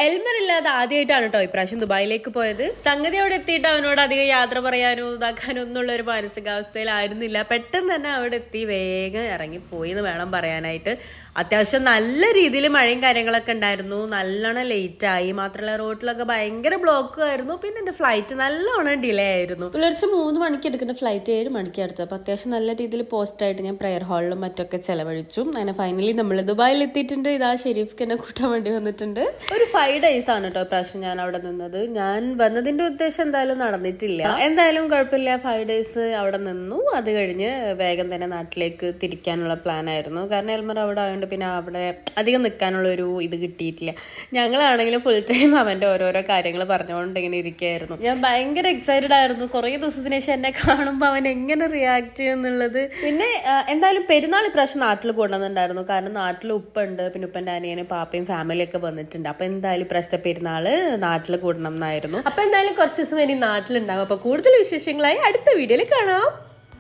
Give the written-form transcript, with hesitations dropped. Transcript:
Elmer ഇല്ലാതെ ആദ്യമായിട്ടാണ് കേട്ടോ ഇപ്രാവശ്യം ദുബായിലേക്ക് പോയത്. സംഗതി അവിടെ എത്തിയിട്ട് അവനോട് അധികം യാത്ര പറയാനോ ഇതാക്കാനോ ഒന്നുള്ള ഒരു മാനസികാവസ്ഥയിലായിരുന്നില്ല. പെട്ടെന്ന് തന്നെ അവിടെ എത്തി വേഗം ഇറങ്ങിപ്പോയി എന്ന് വേണം പറയാനായിട്ട്. അത്യാവശ്യം നല്ല രീതിയിൽ മഴയും കാര്യങ്ങളൊക്കെ ഉണ്ടായിരുന്നു. നല്ലോണം ലേറ്റ് ആയി. മാത്രമല്ല റോഡിലൊക്കെ ഭയങ്കര ബ്ലോക്കും ആയിരുന്നു. പിന്നെ എന്റെ ഫ്ലൈറ്റ് നല്ലോണം ഡിലേ ആയിരുന്നു. പുലർച്ചെ 3 മണിക്ക് എടുക്കുന്ന ഫ്ലൈറ്റ് 7 മണിക്ക് എടുത്തു. അപ്പൊ അത്യാവശ്യം നല്ല രീതിയിൽ പോസ്റ്റായിട്ട് ഞാൻ പ്രെയർ ഹാളിലും മറ്റൊക്കെ ചെലവഴിച്ചു. അങ്ങനെ ഫൈനലി നമ്മൾ ദുബായിൽ എത്തിയിട്ടുണ്ട്. ഇതാ ഷെരീഫ്ക്ക് എന്നെ കൂട്ടാൻ വേണ്ടി വന്നിട്ടുണ്ട്. ഒരു 5 days ആണ് കേട്ടോ പ്രാവശ്യം ഞാൻ അവിടെ നിന്നത്. ഞാൻ വന്നതിന്റെ ഉദ്ദേശം എന്തായാലും നടന്നിട്ടില്ല. എന്തായാലും കുഴപ്പമില്ല, 5 days അവിടെ നിന്നു. അത് കഴിഞ്ഞ് വേഗം തന്നെ നാട്ടിലേക്ക് തിരിക്കാനുള്ള പ്ലാൻ ആയിരുന്നു. കാരണം എൽമർ അവിടെ ആയതുകൊണ്ട് പിന്നെ അവിടെ അധികം നിൽക്കാനുള്ള ഒരു ഇത് കിട്ടിയിട്ടില്ല. ഞങ്ങളാണെങ്കിലും ഫുൾ ടൈം അവന്റെ ഓരോരോ കാര്യങ്ങൾ പറഞ്ഞുകൊണ്ട് ഇങ്ങനെ ഇരിക്കുകയായിരുന്നു. ഞാൻ ഭയങ്കര എക്സൈറ്റഡ് ആയിരുന്നു. കുറേ ദിവസത്തിന് ശേഷം എന്നെ കാണുമ്പോൾ അവൻ എങ്ങനെ റിയാക്ട് ചെയ്യും എന്നുള്ളത്. പിന്നെ എന്തായാലും പെരുന്നാൾ ഇപ്രാവശ്യം നാട്ടിൽ കൊണ്ടുവന്നിട്ടുണ്ടായിരുന്നു. കാരണം നാട്ടിൽ ഉപ്പുണ്ട്, പിന്നെ ഉപ്പൻ്റെ അനിയനും പാപ്പയും ഫാമിലിയൊക്കെ വന്നിട്ടുണ്ട്. അപ്പൊ എന്തായാലും ഇപ്രാവശ്യത്തെ പെരുന്നാള് നാട്ടിൽ കൂടണം എന്നായിരുന്നു. അപ്പൊ എന്തായാലും കുറച്ച് ദിവസം ഇനി നാട്ടിലുണ്ടാവും. അപ്പൊ കൂടുതൽ വിശേഷങ്ങളായി അടുത്ത വീഡിയോയിൽ കാണാം.